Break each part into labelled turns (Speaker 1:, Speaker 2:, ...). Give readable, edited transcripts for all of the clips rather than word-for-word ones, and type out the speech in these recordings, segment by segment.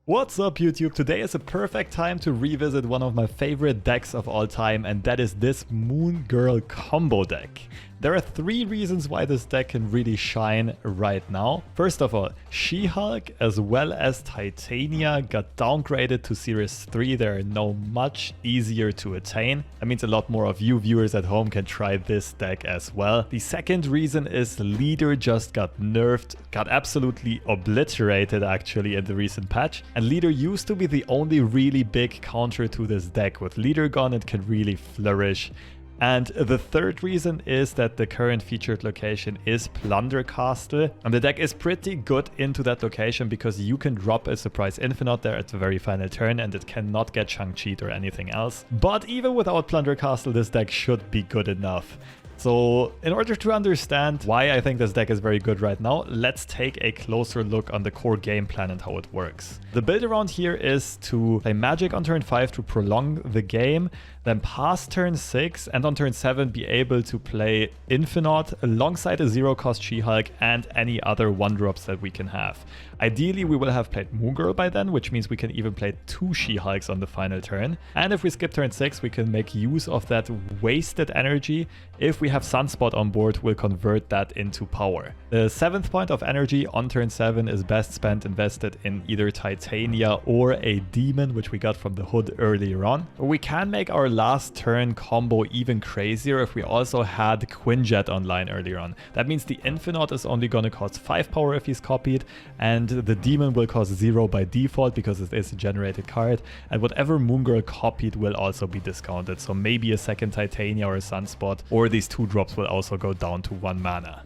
Speaker 1: What's up YouTube? Today is a perfect time to revisit one of my favorite decks of all time, and that is this Moon Girl combo deck. There are three reasons why this deck can really shine right now. First of all, She-Hulk as well as Titania got downgraded to Series 3. They are now much easier to attain. That means a lot more of you viewers at home can try this deck as well. The second reason is Leader just got nerfed, got absolutely obliterated actually in the recent patch. And Leader used to be the only really big counter to this deck. With Leader gone, it can really flourish. And the third reason is that the current featured location is Plunder Castle, and the deck is pretty good into that location because you can drop a surprise Infinaut there at the very final turn and it cannot get chunk cheat or anything else. But even without Plunder Castle, this deck should be good enough. So in order to understand why I think this deck is very good right now, let's take a closer look on the core game plan and how it works. The build around here is to play Magik on turn 5 to prolong the game, then pass turn 6 and on turn 7 be able to play Infinaut alongside a zero cost She-Hulk and any other 1-drops that we can have. Ideally we will have played Moon Girl by then, which means we can even play 2 She-Hulks on the final turn. And if we skip turn 6 we can make use of that wasted energy. If we have Sunspot on board, we'll convert that into power. The 7th point of energy on turn 7 is best spent invested in either Titania or a demon, which we got from the hood earlier on. We can make our last turn combo even crazier if we also had Quinjet online earlier on. That means the Infinaut is only going to cost 5 power if he's copied, and the demon will cost 0 by default because it is a generated card, and whatever Moon Girl copied will also be discounted. So maybe a second Titania or a Sunspot, or these 2 drops will also go down to 1 mana.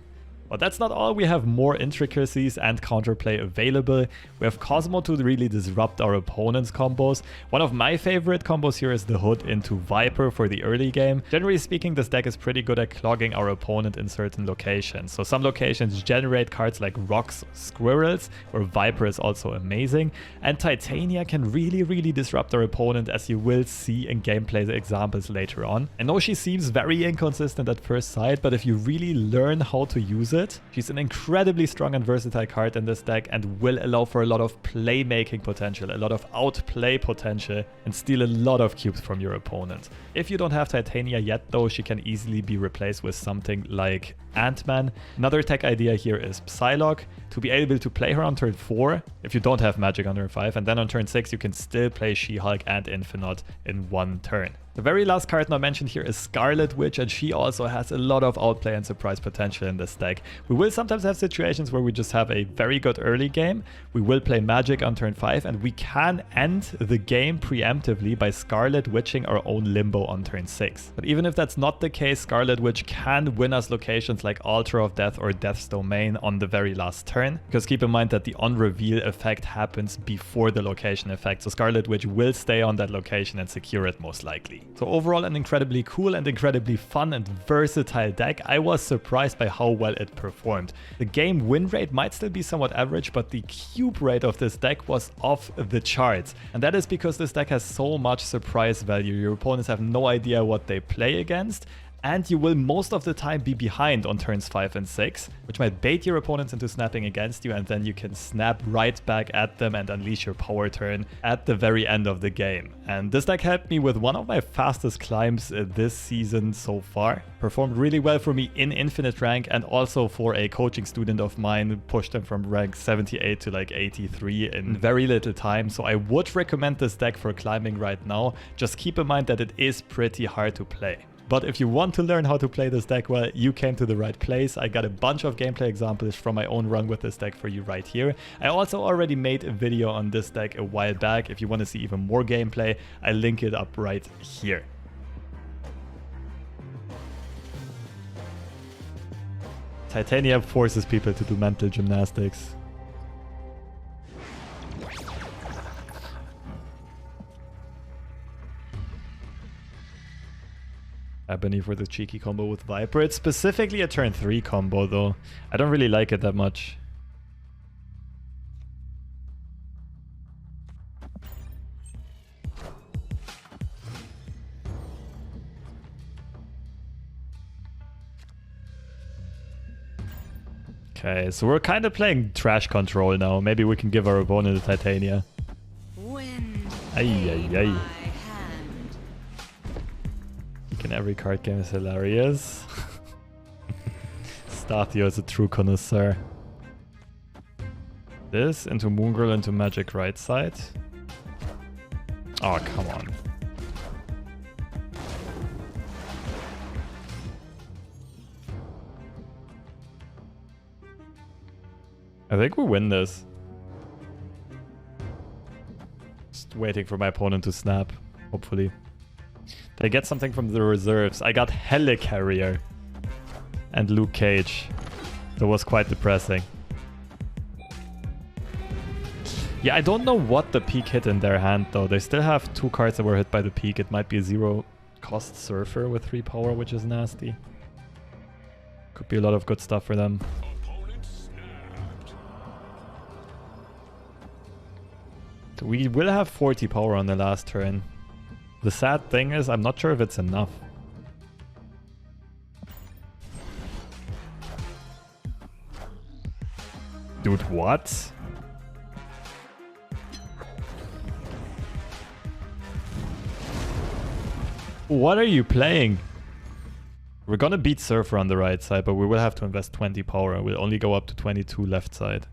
Speaker 1: But that's not all, we have more intricacies and counterplay available. We have Cosmo to really disrupt our opponent's combos. One of my favorite combos here is the Hood into Viper for the early game. Generally speaking, this deck is pretty good at clogging our opponent in certain locations. So some locations generate cards like Rocks, Squirrels, where Viper is also amazing. And Titania can really disrupt our opponent, as you will see in gameplay examples later on. I know she seems very inconsistent at first sight, but if you really learn how to use it, she's an incredibly strong and versatile card in this deck and will allow for a lot of playmaking potential, a lot of outplay potential, and steal a lot of cubes from your opponent. If you don't have Titania yet though, she can easily be replaced with something like Ant-Man. Another tech idea here is Psylocke, to be able to play her on turn 4 if you don't have Magik on turn 5, and then on turn 6 you can still play She-Hulk and Infinaut in 1 turn. The very last card not mentioned here is Scarlet Witch, and she also has a lot of outplay and surprise potential in this deck. We will sometimes have situations where we just have a very good early game. We will play Magik on turn 5, and we can end the game preemptively by Scarlet Witching our own Limbo on turn 6. But even if that's not the case, Scarlet Witch can win us locations like Altar of Death or Death's Domain on the very last turn. Because keep in mind that the on-reveal effect happens before the location effect, so Scarlet Witch will stay on that location and secure it most likely. So overall, an incredibly cool and incredibly fun and versatile deck. I was surprised by how well it performed. The game win rate might still be somewhat average, but the cube rate of this deck was off the charts. And that is because this deck has so much surprise value. Your opponents have no idea what they play against, and you will most of the time be behind on turns 5 and 6, which might bait your opponents into snapping against you, and then you can snap right back at them and unleash your power turn at the very end of the game. And this deck helped me with one of my fastest climbs this season so far. Performed really well for me in infinite rank, and also for a coaching student of mine, pushed him from rank 78 to like 83 in very little time. So I would recommend this deck for climbing right now. Just keep in mind that it is pretty hard to play. But if you want to learn how to play this deck well, you came to the right place. I got a bunch of gameplay examples from my own run with this deck for you right here. I also already made a video on this deck a while back. If you want to see even more gameplay, I link it up right here. Titania forces people to do mental gymnastics. Ebony for the cheeky combo with Viper. It's specifically a turn 3 combo though. I don't really like it that much. Okay, so we're kind of playing trash control now. Maybe we can give our opponent a Titania.
Speaker 2: Wind
Speaker 1: Ay,
Speaker 2: in
Speaker 1: ay, ay.
Speaker 2: my hand.
Speaker 1: In every card game is hilarious. Stathio is a true connoisseur. This into Moon Girl into Magik right side. Oh, come on. I think we win this. Just waiting for my opponent to snap, hopefully. Did I get something from the reserves? I got Helicarrier and Luke Cage. That was quite depressing. Yeah, I don't know what the peak hit in their hand though. They still have 2 cards that were hit by the peak. It might be a 0 cost Surfer with 3 power, which is nasty. Could be a lot of good stuff for them. We will have 40 power on the last turn. The sad thing is, I'm not sure if it's enough. Dude, what? What are you playing? We're gonna beat Surfer on the right side, but we will have to invest 20 power. We'll only go up to 22 left side.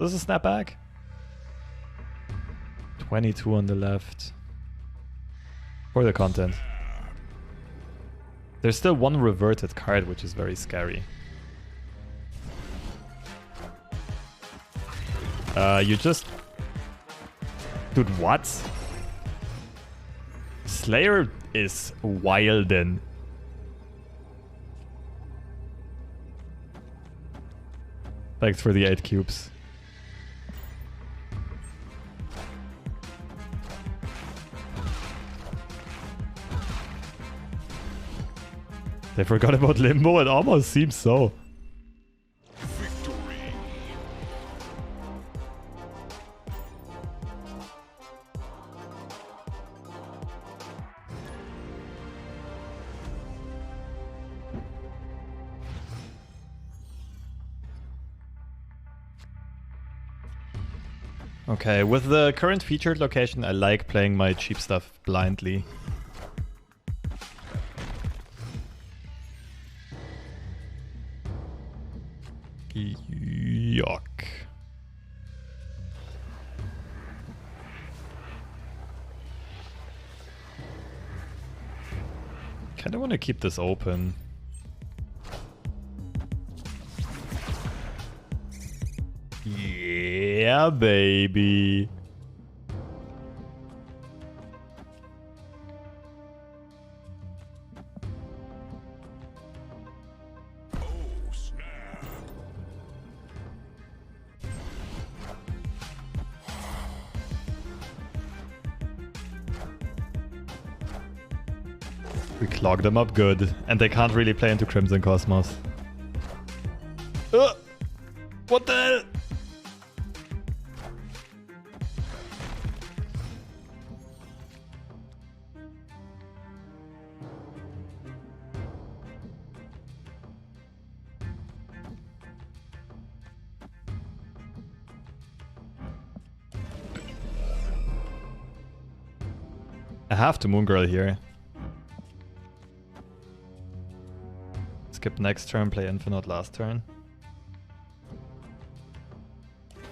Speaker 1: Does a snap back? 22 on the left. For the content. There's still 1 reverted card, which is very scary. You just... Dude, what? Slayer is wildin'. Thanks for the 8 cubes. They forgot about Limbo? It almost seems so.
Speaker 3: Victory.
Speaker 1: Okay, with the current featured location, I like playing my cheap stuff blindly. Yuck. Kinda wanna keep this open. Yeah, baby. We clog them up good, and they can't really play into Crimson Cosmos. What the hell? I have to Moon Girl here. Skip next turn, play Infinaut last turn.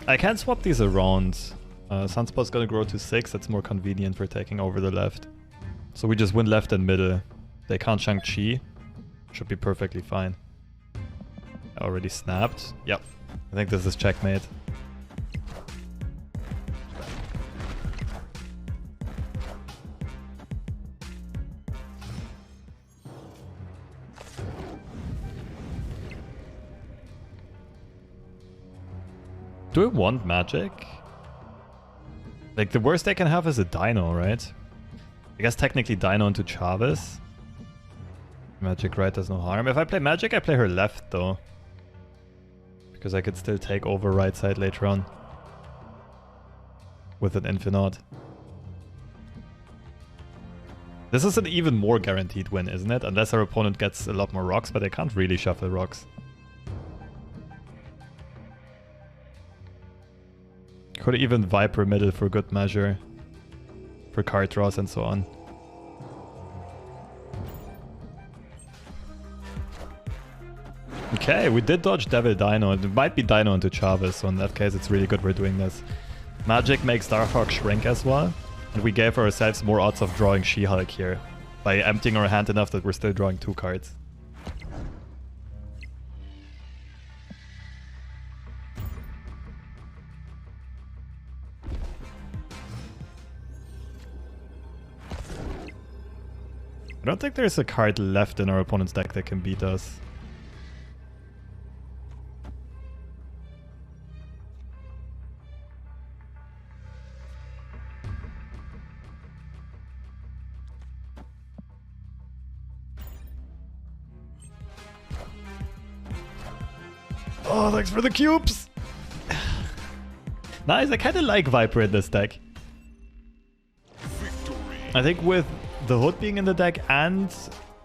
Speaker 1: I can swap these around. Sunspot's gonna grow to 6, that's more convenient for taking over the left. So we just win left and middle. They can't Shang-Chi. Should be perfectly fine. I already snapped. Yep. I think this is checkmate. Do I want Magik? Like, the worst they can have is a Dino, right? I guess technically Dino into Chavez. Magik right does no harm. If I play Magik, I play her left, though. Because I could still take over right side later on. With an Infinaut. This is an even more guaranteed win, isn't it? Unless our opponent gets a lot more rocks, but they can't really shuffle rocks. Could even Viper middle for good measure. For card draws and so on. Okay, we did dodge Devil Dino. It might be Dino into Chavez, so in that case it's really good we're doing this. Magik makes Darkhawk shrink as well. And we gave ourselves more odds of drawing She-Hulk here. By emptying our hand enough that we're still drawing 2 cards. I don't think there's a card left in our opponent's deck that can beat us. Oh, thanks for the cubes! Nice, I kind of like Viper in this deck. Victory. I think with the Hood being in the deck and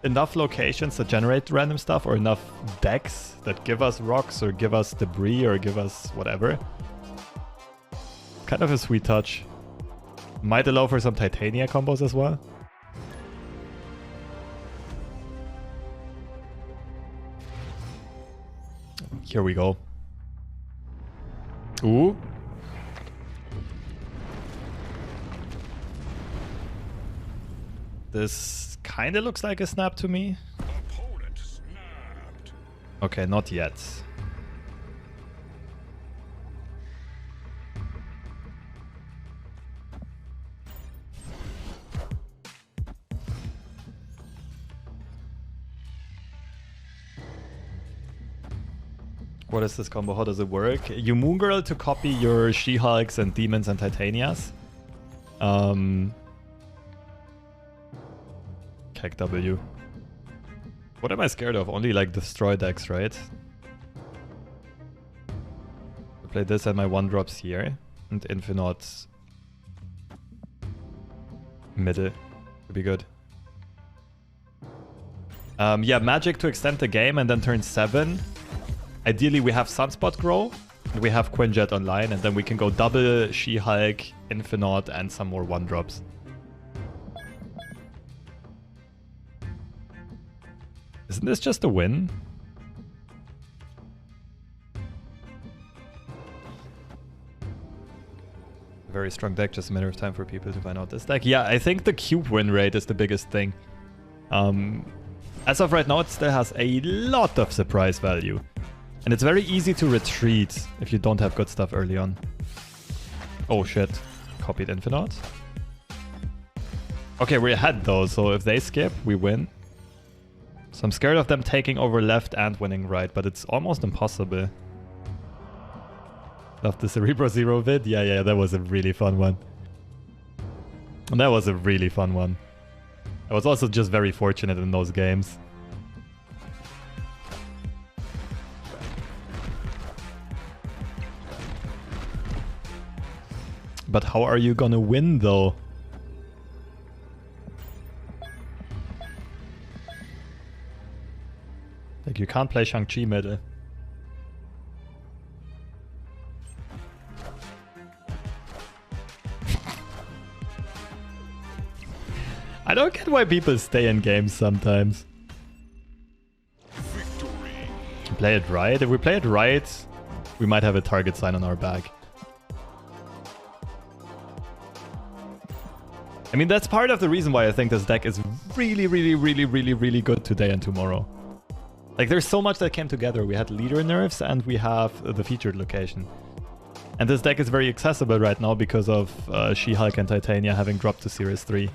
Speaker 1: enough locations that generate random stuff, or enough decks that give us rocks or give us debris or give us whatever. Kind of a sweet touch. Might allow for some Titania combos as well. Here we go. Ooh. This kind of looks like a snap to me. Opponent snapped. Okay, not yet. What is this combo? How does it work? You Moon Girl to copy your She-Hulks and Demons and Titanias. Kek W. What am I scared of? Only like destroy decks, right? I play this and my 1-drops here. And Infinaut middle. Would be good. Yeah, Magik to extend the game and then turn 7. Ideally, we have Sunspot grow, and we have Quinjet online, and then we can go double She-Hulk, Infinaut, and some more 1-drops. Isn't this just a win? Very strong deck, just a matter of time for people to find out this deck. Yeah, I think the cube win rate is the biggest thing. As of right now, it still has a lot of surprise value. And it's very easy to retreat if you don't have good stuff early on. Oh shit. Copied Infinaut. Okay, we're ahead though, so if they skip, we win. So I'm scared of them taking over left and winning right, but it's almost impossible. Love the Cerebro Zero vid? Yeah, that was a really fun one. And that was a really fun one. I was also just very fortunate in those games. But how are you gonna win though? Like you can't play Shang-Chi middle. I don't get why people stay in games sometimes. Victory. Play it right. If we play it right, we might have a target sign on our back. I mean, that's part of the reason why I think this deck is really good today and tomorrow. Like, there's so much that came together. We had leader nerfs and we have the featured location. And this deck is very accessible right now because of She-Hulk and Titania having dropped to Series 3.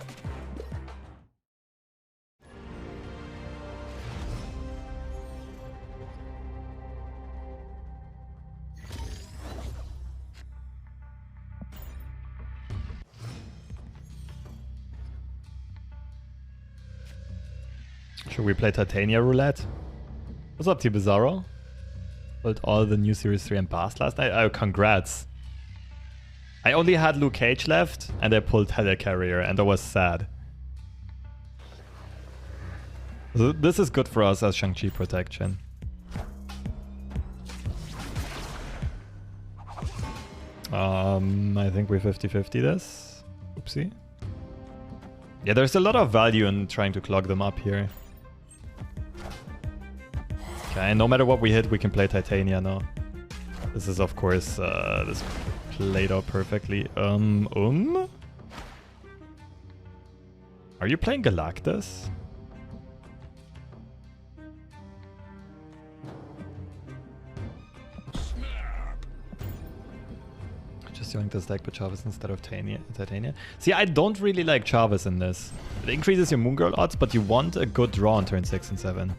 Speaker 1: Should we play Titania Roulette? What's up, T Bizarro? Pulled all the new Series 3 and Blast last night? Oh, congrats. I only had Luke Cage left, and I pulled Helicarrier, and I was sad. So this is good for us as Shang-Chi protection. I think we 50-50 this. Oopsie. Yeah, there's a lot of value in trying to clog them up here. Okay, no matter what we hit, we can play Titania now. This is, of course, this played out perfectly. Are you playing Galactus? Just joined this deck, but Chavez instead of Titania. See, I don't really like Chavez in this. It increases your Moon Girl odds, but you want a good draw on turn 6 and 7.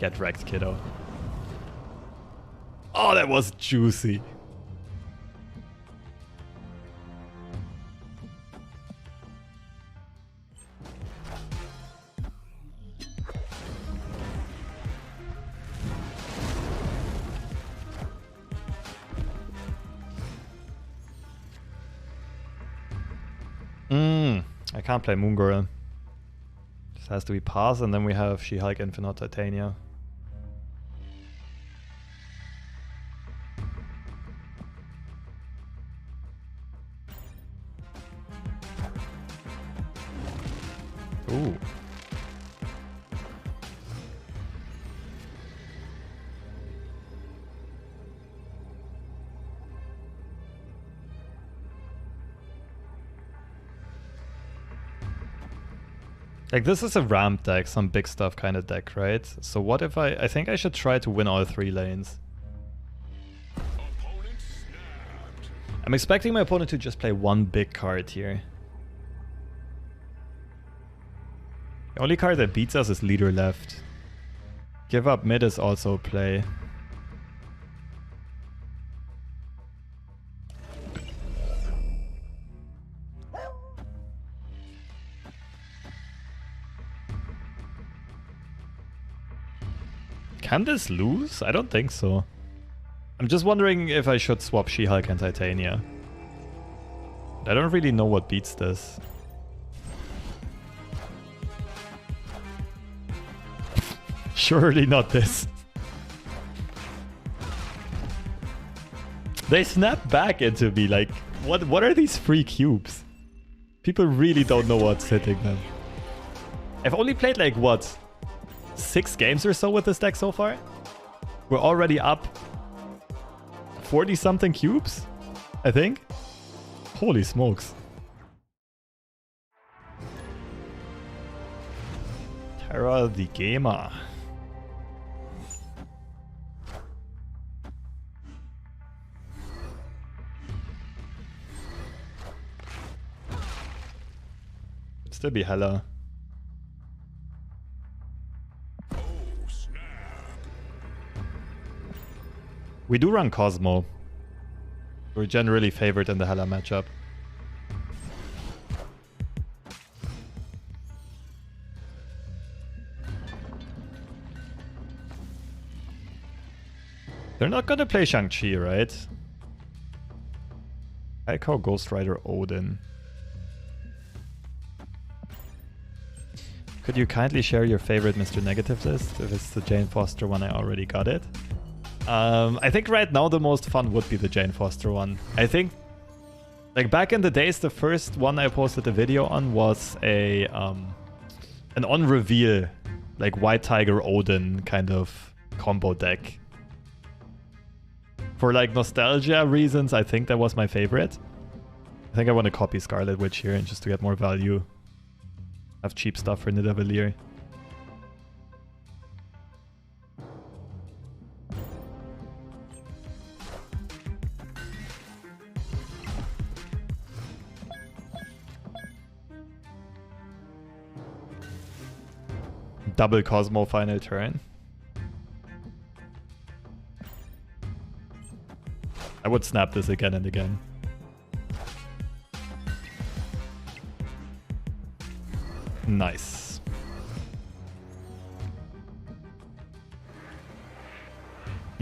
Speaker 1: Get wrecked, kiddo. Oh, that was juicy. I can't play Moon Girl. This has to be pass, and then we have She-Hulk, Infinaut, Titania. Ooh. Like, this is a ramp deck, some big stuff kind of deck, right? So what if I think I should try to win all 3 lanes. I'm expecting my opponent to just play one big card here. The only card that beats us is Leader Left. Give up mid is also a play. Can this lose? I don't think so. I'm just wondering if I should swap She-Hulk and Titania. I don't really know what beats this. Surely not this. They snap back into me like, what are these free cubes? People really don't know what's hitting them. I've only played like, what, 6 games or so with this deck so far? We're already up 40 something cubes, I think. Holy smokes. Terra the Gamer. Could still be Hella. We do run Cosmo. We're generally favored in the Hela matchup. They're not gonna play Shang-Chi, right? I call Ghost Rider Odin. Could you kindly share your favorite Mr. Negative list? If it's the Jane Foster one, I already got it. I think right now the most fun would be the Jane Foster one. I think, like, back in the days, the first one I posted a video on was a an on-reveal, like, White Tiger Odin kind of combo deck. For, like, nostalgia reasons, I think that was my favorite. I think I want to copy Scarlet Witch here and just to get more value. Have cheap stuff for Nidavellir. Double Cosmo final turn. I would snap this again and again. Nice.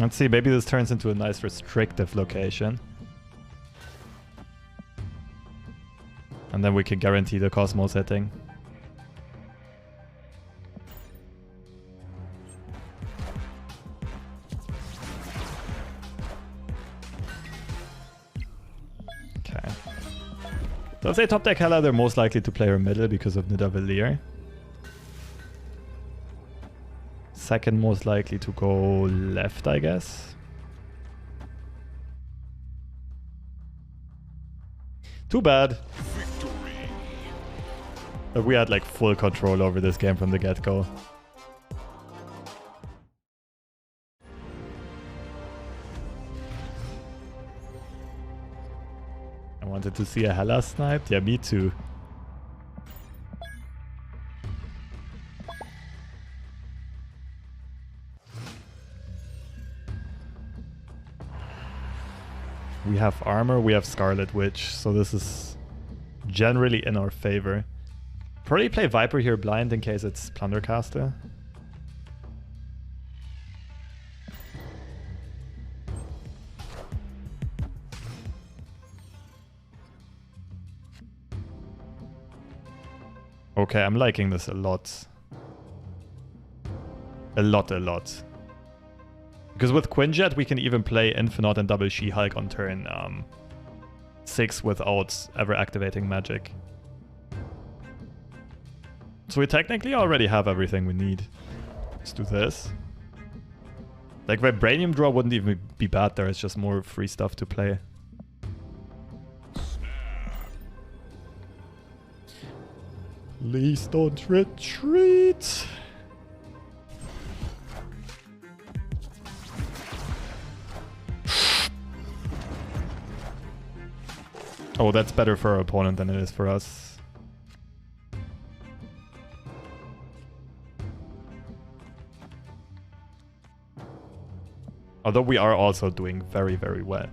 Speaker 1: Let's see, maybe this turns into a nice restrictive location. And then we can guarantee the Cosmos hitting. Okay. So if they top deck Hela, they're most likely to play her middle because of Nidavellir. Second most likely to go left, I guess. Too bad. But we had like full control over this game from the get-go. I wanted to see a Hela sniped. Yeah, me too. We have armor, we have Scarlet Witch, so this is generally in our favor. Probably play Viper here blind in case it's Plunder Castle. Okay, I'm liking this a lot. A lot. Because with Quinjet, we can even play Infinaut and double She-Hulk on turn 6 without ever activating Magik. So we technically already have everything we need. Let's do this. Like, Vibranium draw wouldn't even be bad there, it's just more free stuff to play. Please don't retreat! Oh, that's better for our opponent than it is for us. Although we are also doing very, very well.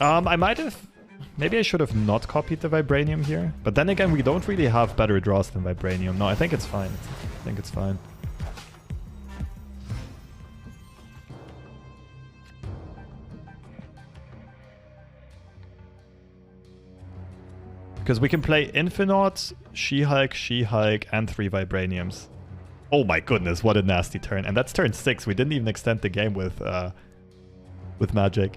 Speaker 1: I might have... Maybe I should have not copied the Vibranium here. But then again, we don't really have better draws than Vibranium. No, I think it's fine. I think it's fine. Because we can play Infinaut, She-Hulk, and 3 Vibraniums. Oh my goodness, what a nasty turn. And that's turn 6. We didn't even extend the game with Magik.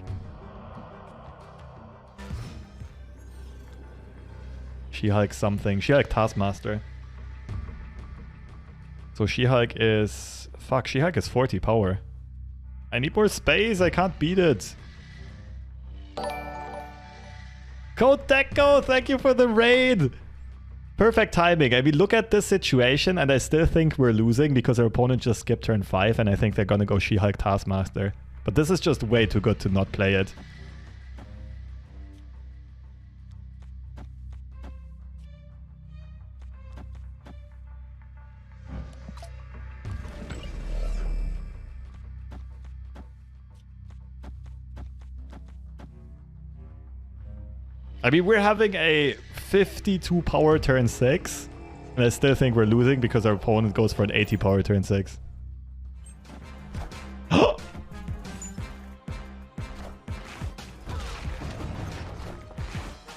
Speaker 1: She-Hulk something. She-Hulk Taskmaster. So She-Hulk is... Fuck, She-Hulk is 40 power. I need more space, I can't beat it. Code Deco, thank you for the raid! Perfect timing. I mean, look at this situation, and I still think we're losing because our opponent just skipped turn 5, and I think they're gonna go She-Hulk Taskmaster. But this is just way too good to not play it. I mean, we're having a 52 power turn 6, and I still think we're losing because our opponent goes for an 80 power turn 6.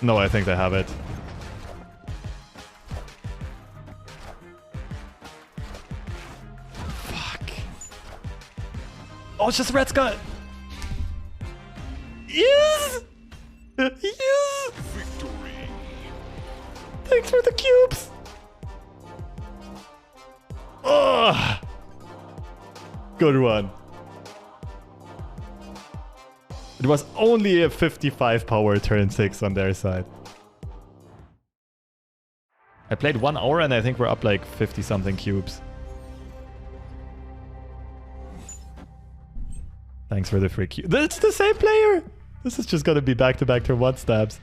Speaker 1: No, I think they have it. Fuck. Oh, it's just Red Skull. Yes! Yes! Victory. Thanks for the cubes. Oh, good one. It was only a 55 power turn 6 on their side. I played 1 hour and I think we're up like 50 something cubes. Thanks for the free cube. It's the same player! This is just gonna be back-to-back turn 1 stabs.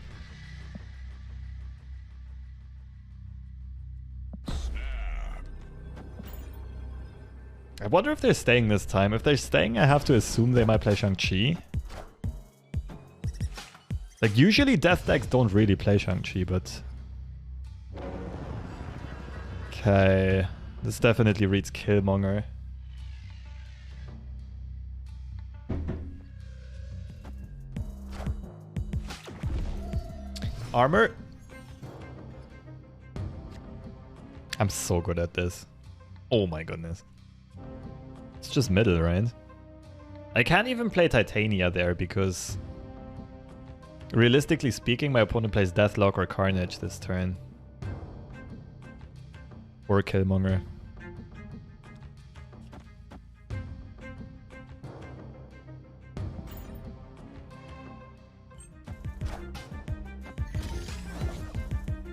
Speaker 1: I wonder if they're staying this time. If they're staying, I have to assume they might play Shang-Chi. Like, usually death decks don't really play Shang-Chi, but... Okay. This definitely reads Killmonger. Armor. I'm so good at this. Oh my goodness. It's just middle, right? I can't even play Titania there because Realistically speaking, my opponent plays Deathlock or Carnage this turn. Or Killmonger.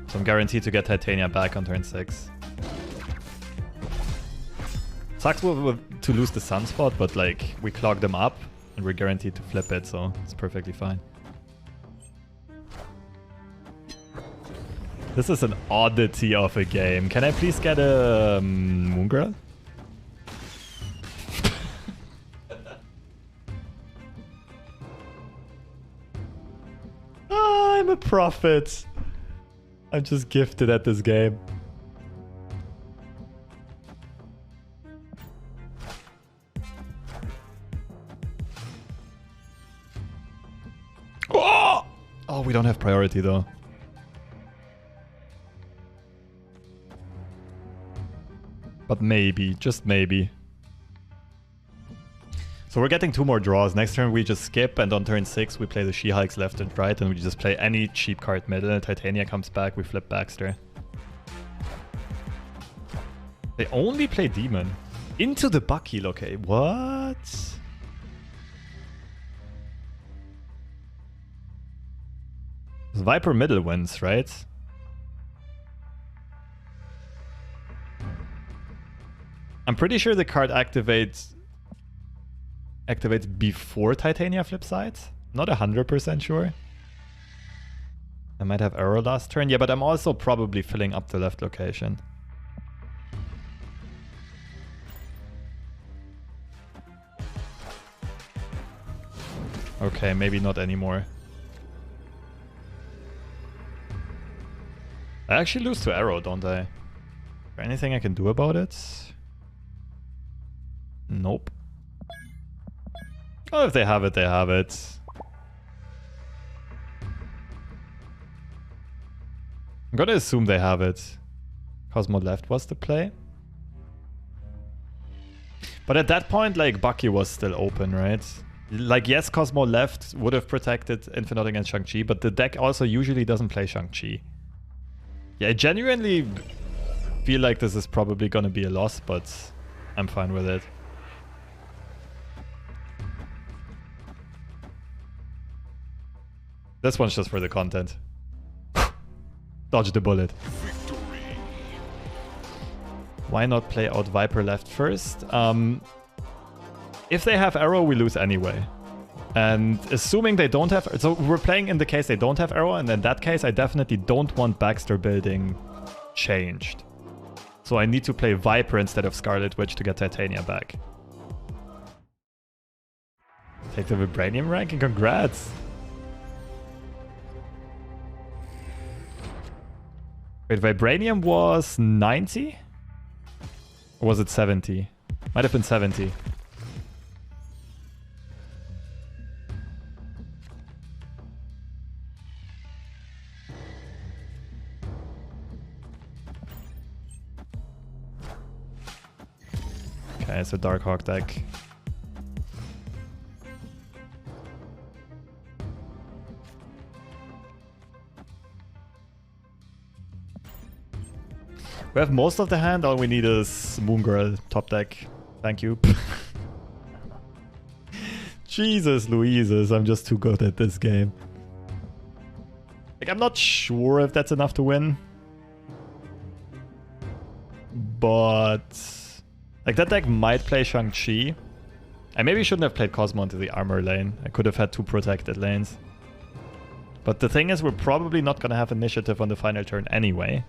Speaker 1: So I'm guaranteed to get Titania back on turn 6. Sucks to lose the Sunspot, but like we clog them up and we're guaranteed to flip it, so it's perfectly fine. This is an oddity of a game. Can I please get a Moon Girl? I'm a prophet. I'm just gifted at this game. Oh, we don't have priority though. But maybe, just maybe. So we're getting 2 more draws. Next turn we just skip, and on turn 6 we play the She-Hulks left and right, and we just play any cheap card middle, and Titania comes back, we flip Baxter. They only play Demon. Into the Bucky, okay. What? Viper middle wins, right? I'm pretty sure the card activates before Titania flip sides. Not 100% sure. I might have Arrow last turn. Yeah, but I'm also probably filling up the left location. Okay, maybe not anymore. I actually lose to Arrow, don't I? Is there anything I can do about it? Nope. Oh, if they have it, they have it. I'm gonna assume they have it. Cosmo left was the play. But at that point, like, Bucky was still open, right? Like, yes, Cosmo left would have protected Infinaut against Shang-Chi, but the deck also usually doesn't play Shang-Chi. Yeah, I genuinely feel like this is probably gonna be a loss, but I'm fine with it. This one's just for the content. Dodge the bullet. Victory. Why not play out Viper left first? If they have Arrow, we lose anyway. And assuming they don't have... So we're playing in the case they don't have Arrow, and in that case I definitely don't want Baxter building changed. So I need to play Viper instead of Scarlet Witch to get Titania back. Take the Vibranium ranking, congrats! Wait, Vibranium was 90? Or was it 70? Might have been 70. Okay, it's a Darkhawk deck. We have most of the hand, all we need is Moon Girl top deck. Thank you. Jesus Louises, I'm just too good at this game. Like, I'm not sure if that's enough to win. But... like, that deck might play Shang-Chi. I maybe shouldn't have played Cosmo into the armor lane. I could have had 2 protected lanes. But the thing is, we're probably not gonna have initiative on the final turn anyway.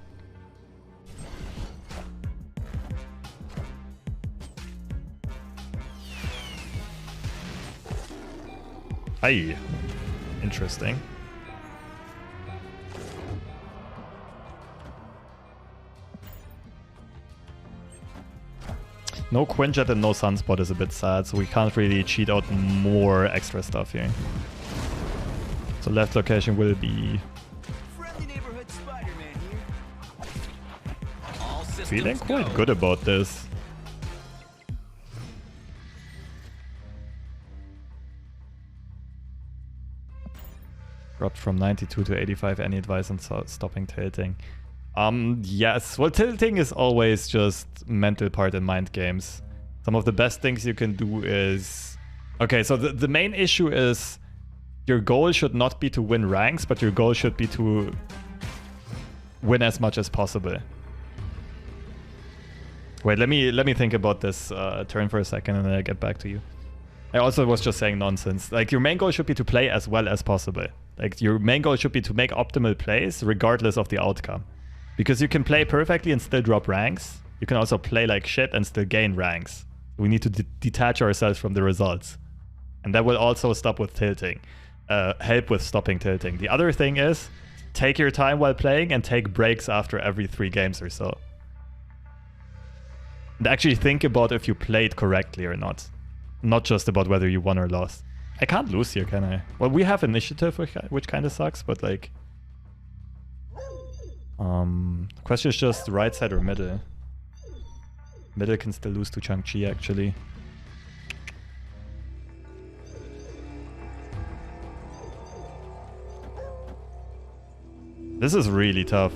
Speaker 1: Aye. Interesting. No Quinjet and no Sunspot is a bit sad, so we can't really cheat out more extra stuff here. So left location will be... feeling quite good about this. Dropped from 92 to 85. Any advice on stopping tilting? Yes. Well, tilting is always just mental part in mind games. Some of the best things you can do is... Okay, so the main issue is your goal should not be to win ranks, but your goal should be to win as much as possible. Wait, let me think about this turn for a second and then I'll get back to you. I also was just saying nonsense. Like, your main goal should be to play as well as possible. Like, your main goal should be to make optimal plays regardless of the outcome. Because you can play perfectly and still drop ranks. You can also play like shit and still gain ranks. We need to detach ourselves from the results. And that will also stop with tilting. Help with stopping tilting. The other thing is, take your time while playing and take breaks after every 3 games or so. And actually think about if you played correctly or not. Not just about whether you won or lost. I can't lose here, can I? Well, we have initiative, which kind of sucks, but like... question is just right side or middle. Middle can still lose to Shang-Chi, actually. This is really tough.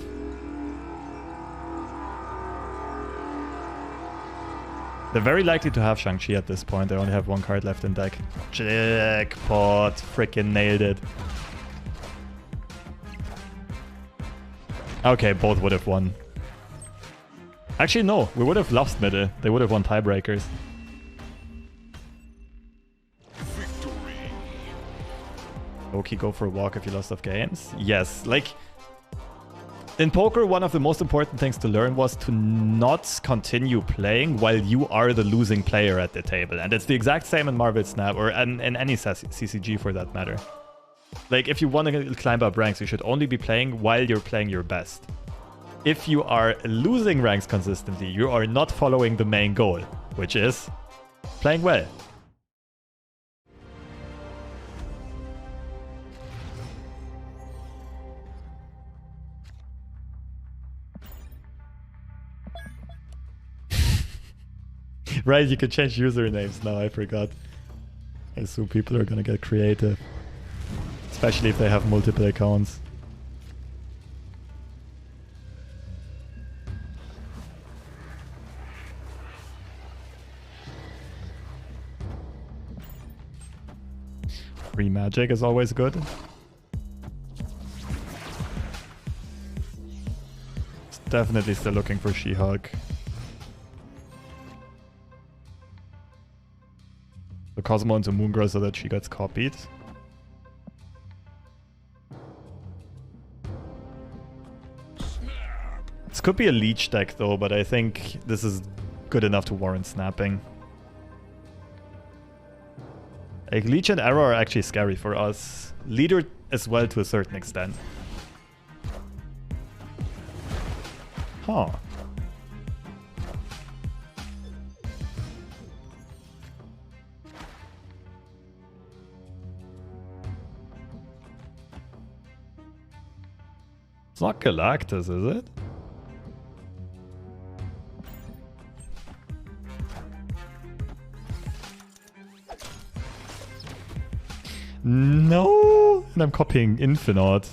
Speaker 1: They're very likely to have Shang-Chi at this point. They only have 1 card left in deck. Jackpot! Freaking nailed it. Okay, both would have won. Actually, no. We would have lost middle. They would have won tiebreakers. Victory. Loki, go for a walk if you lost off games? Yes. Like... In poker, one of the most important things to learn was to not continue playing while you are the losing player at the table. And it's the exact same in Marvel Snap, or in any CCG for that matter. Like, if you want to climb up ranks, you should only be playing while you're playing your best. If you are losing ranks consistently, you are not following the main goal, which is playing well. Right, you can change usernames now, I forgot. I assume people are gonna get creative. Especially if they have multiple accounts. Free Magik is always good. It's definitely still looking for She-Hulk. The Cosmo into Moon Girl so that she gets copied. This could be a leech deck though, but I think this is good enough to warrant snapping. Like, Leech and Arrow are actually scary for us. Leader as well to a certain extent. Huh. It's not Galactus, is it? No! And I'm copying Infinaut.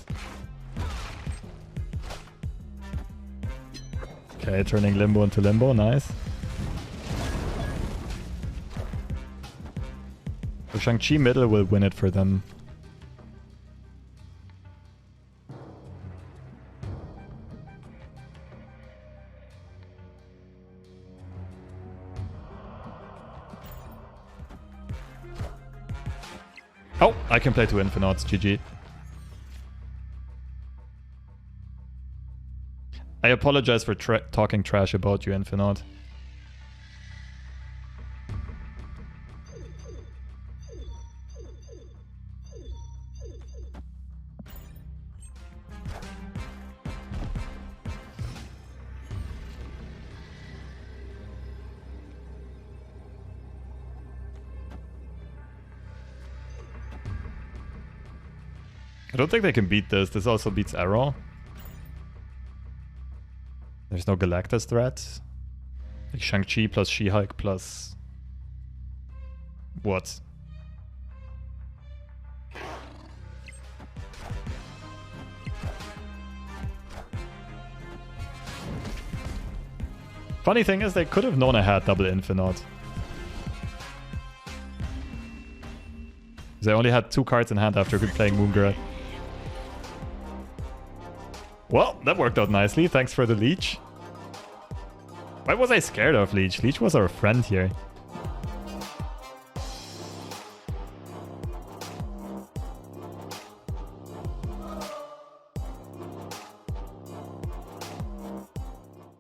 Speaker 1: Okay, turning Limbo into Limbo, nice. So Shang-Chi middle will win it for them. Oh, I can play 2 Infinauts, GG. I apologize for talking trash about you, Infinaut. I don't think they can beat this. This also beats Arrow. There's no Galactus threat. Like Shang-Chi plus She-Hulk plus... what? Funny thing is, they could have known I had double Infinaut. They only had 2 cards in hand after playing Moon Girl. Well, that worked out nicely. Thanks for the leech. Why was I scared of Leech? Leech was our friend here.